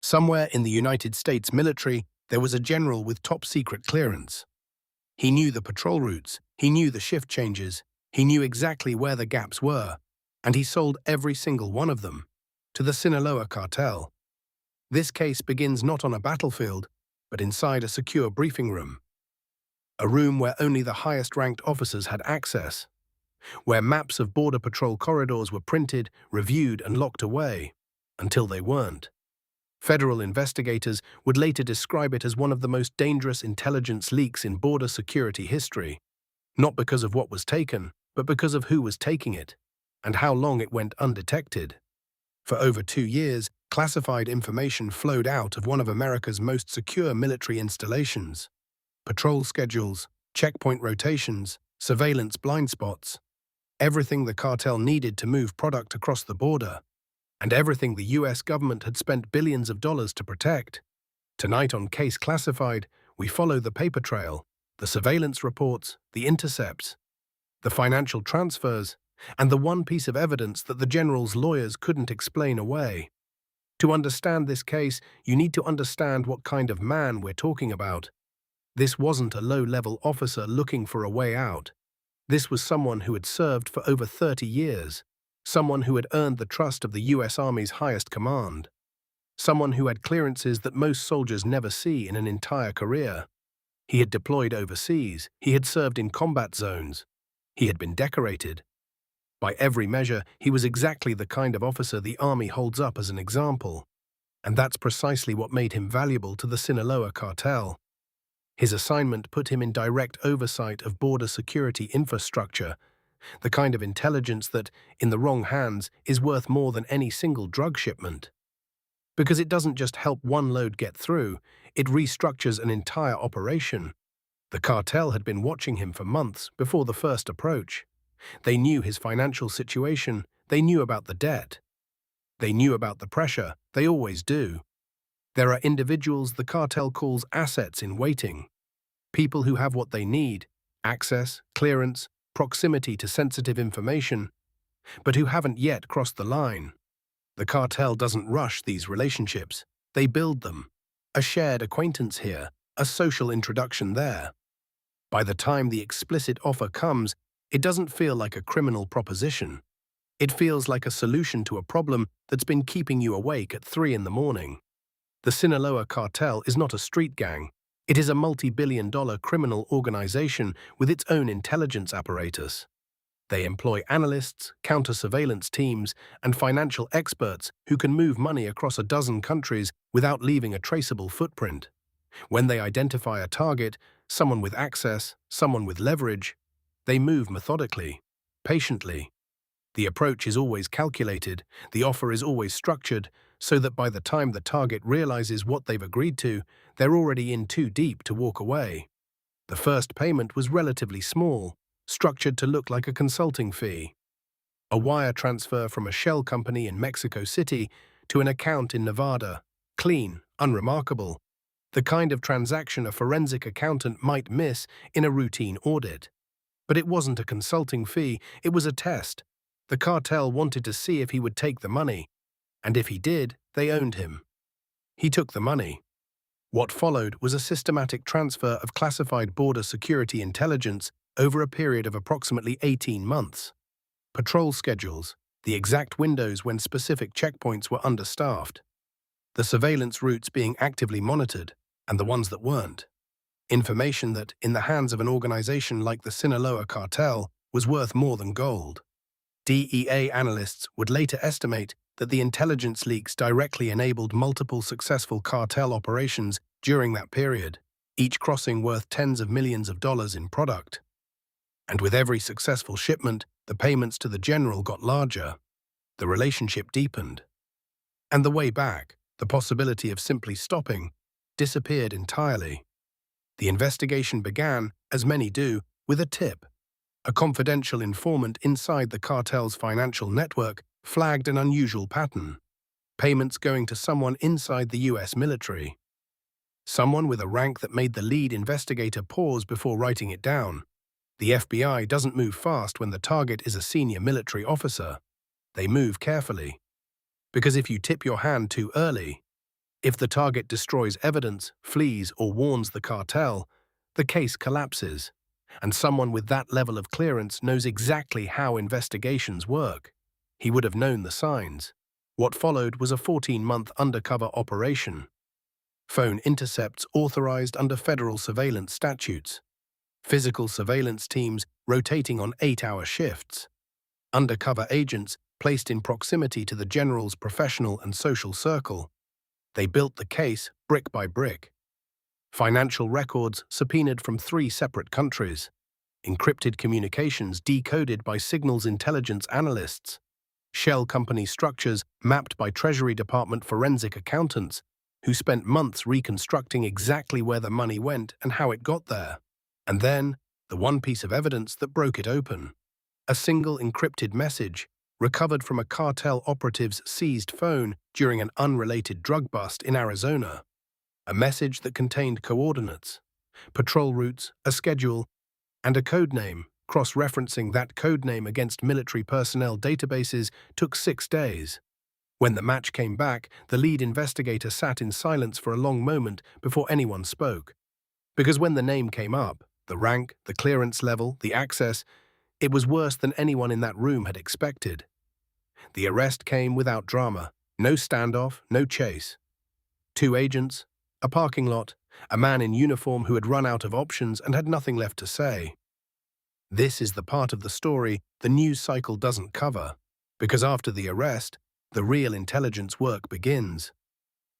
Somewhere in the United States military, there was a general with top-secret clearance. He knew the patrol routes, he knew the shift changes, he knew exactly where the gaps were, and he sold every single one of them to the Sinaloa Cartel. This case begins not on a battlefield, but inside a secure briefing room. A room where only the highest-ranked officers had access, where maps of Border Patrol corridors were printed, reviewed, and locked away, until they weren't. Federal investigators would later describe it as one of the most dangerous intelligence leaks in border security history, not because of what was taken, but because of who was taking it, and how long it went undetected. For over 2 years, classified information flowed out of one of America's most secure military installations. Patrol schedules, checkpoint rotations, surveillance blind spots, everything the cartel needed to move product across the border, and everything the US government had spent billions of dollars to protect. Tonight on Case Classified, we follow the paper trail, the surveillance reports, the intercepts, the financial transfers, and the one piece of evidence that the general's lawyers couldn't explain away. To understand this case, you need to understand what kind of man we're talking about. This wasn't a low-level officer looking for a way out. This was someone who had served for over 30 years, someone who had earned the trust of the US Army's highest command, someone who had clearances that most soldiers never see in an entire career. He had deployed overseas, he had served in combat zones, he had been decorated. By every measure, he was exactly the kind of officer the Army holds up as an example, and that's precisely what made him valuable to the Sinaloa Cartel. His assignment put him in direct oversight of border security infrastructure, the kind of intelligence that, in the wrong hands, is worth more than any single drug shipment. Because it doesn't just help one load get through, it restructures an entire operation. The cartel had been watching him for months before the first approach. They knew his financial situation, they knew about the debt. They knew about the pressure, they always do. There are individuals the cartel calls assets in waiting. People who have what they need, access, clearance, proximity to sensitive information, but who haven't yet crossed the line. The cartel doesn't rush these relationships, they build them. A shared acquaintance here, a social introduction there. By the time the explicit offer comes, it doesn't feel like a criminal proposition. It feels like a solution to a problem that's been keeping you awake at 3 in the morning. The Sinaloa Cartel is not a street gang. It is a multi-billion-dollar criminal organization with its own intelligence apparatus. They employ analysts, counter-surveillance teams, and financial experts who can move money across a dozen countries without leaving a traceable footprint. When they identify a target, someone with access, someone with leverage, they move methodically, patiently. The approach is always calculated, the offer is always structured, so that by the time the target realizes what they've agreed to, they're already in too deep to walk away. The first payment was relatively small, structured to look like a consulting fee. A wire transfer from a shell company in Mexico City to an account in Nevada, clean, unremarkable, the kind of transaction a forensic accountant might miss in a routine audit. But it wasn't a consulting fee, it was a test. The cartel wanted to see if he would take the money, and if he did, they owned him. He took the money. What followed was a systematic transfer of classified border security intelligence over a period of approximately 18 months. Patrol schedules, the exact windows when specific checkpoints were understaffed, the surveillance routes being actively monitored, and the ones that weren't. Information that, in the hands of an organization like the Sinaloa Cartel, was worth more than gold. DEA analysts would later estimate that the intelligence leaks directly enabled multiple successful cartel operations during that period, each crossing worth tens of millions of dollars in product. And with every successful shipment, the payments to the general got larger. The relationship deepened. And the way back, the possibility of simply stopping, disappeared entirely. The investigation began, as many do, with a tip. A confidential informant inside the cartel's financial network flagged an unusual pattern. Payments going to someone inside the US military. Someone with a rank that made the lead investigator pause before writing it down. The FBI doesn't move fast when the target is a senior military officer. They move carefully. Because if you tip your hand too early, If the target destroys evidence, flees, or warns the cartel, the case collapses. And someone with that level of clearance knows exactly how investigations work. He would have known the signs. What followed was a 14-month undercover operation. Phone intercepts authorized under federal surveillance statutes. Physical surveillance teams rotating on 8-hour shifts. Undercover agents placed in proximity to the general's professional and social circle. They built the case brick by brick. Financial records subpoenaed from 3 separate countries. Encrypted communications decoded by signals intelligence analysts. Shell company structures mapped by Treasury Department forensic accountants who spent months reconstructing exactly where the money went and how it got there. And then, the one piece of evidence that broke it open. A single encrypted message recovered from a cartel operative's seized phone during an unrelated drug bust in Arizona. A message that contained coordinates, patrol routes, a schedule, and a codename. Cross-referencing that codename against military personnel databases took 6 days. When the match came back, the lead investigator sat in silence for a long moment before anyone spoke. Because when the name came up, the rank, the clearance level, the access, it was worse than anyone in that room had expected. The arrest came without drama. No standoff, no chase. 2 agents, a parking lot, a man in uniform who had run out of options and had nothing left to say. This is the part of the story the news cycle doesn't cover, because after the arrest, the real intelligence work begins.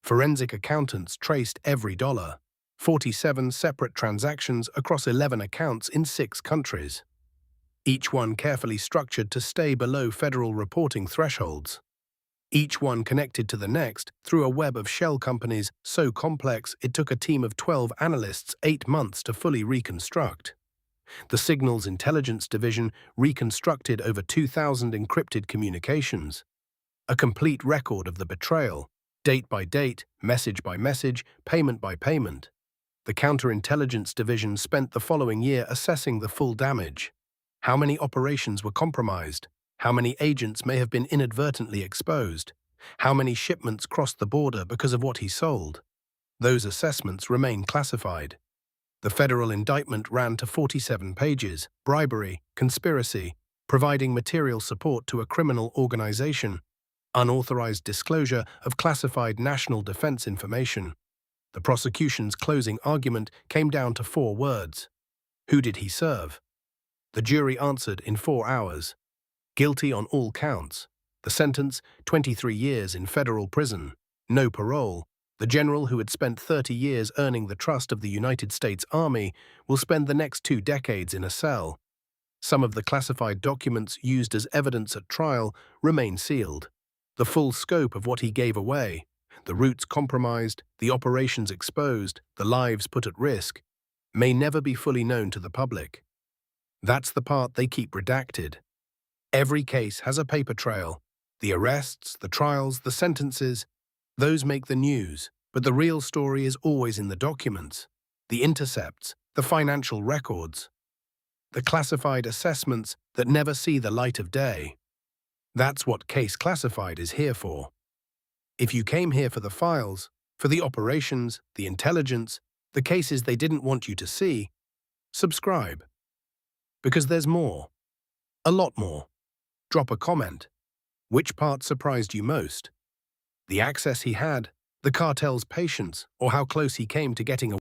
Forensic accountants traced every dollar, 47 separate transactions across 11 accounts in 6 countries. Each one carefully structured to stay below federal reporting thresholds. Each one connected to the next through a web of shell companies so complex it took a team of 12 analysts 8 months to fully reconstruct. The Signals Intelligence Division reconstructed over 2,000 encrypted communications. A complete record of the betrayal, date by date, message by message, payment by payment. The Counterintelligence Division spent the following year assessing the full damage. How many operations were compromised? How many agents may have been inadvertently exposed? How many shipments crossed the border because of what he sold? Those assessments remain classified. The federal indictment ran to 47 pages, bribery, conspiracy, providing material support to a criminal organization, unauthorized disclosure of classified national defense information. The prosecution's closing argument came down to 4 words. Who did he serve? The jury answered in 4 hours. Guilty on all counts. The sentence, 23 years in federal prison. No parole. The general who had spent 30 years earning the trust of the United States Army will spend the next 2 decades in a cell. Some of the classified documents used as evidence at trial remain sealed. The full scope of what he gave away, the routes compromised, the operations exposed, the lives put at risk, may never be fully known to the public. That's the part they keep redacted. Every case has a paper trail. The arrests, the trials, the sentences, those make the news, but the real story is always in the documents, the intercepts, the financial records, the classified assessments that never see the light of day. That's what Case Classified is here for. If you came here for the files, for the operations, the intelligence, the cases they didn't want you to see, subscribe. Because there's more. A lot more. Drop a comment. Which part surprised you most? The access he had, the cartel's patience, or how close he came to getting away?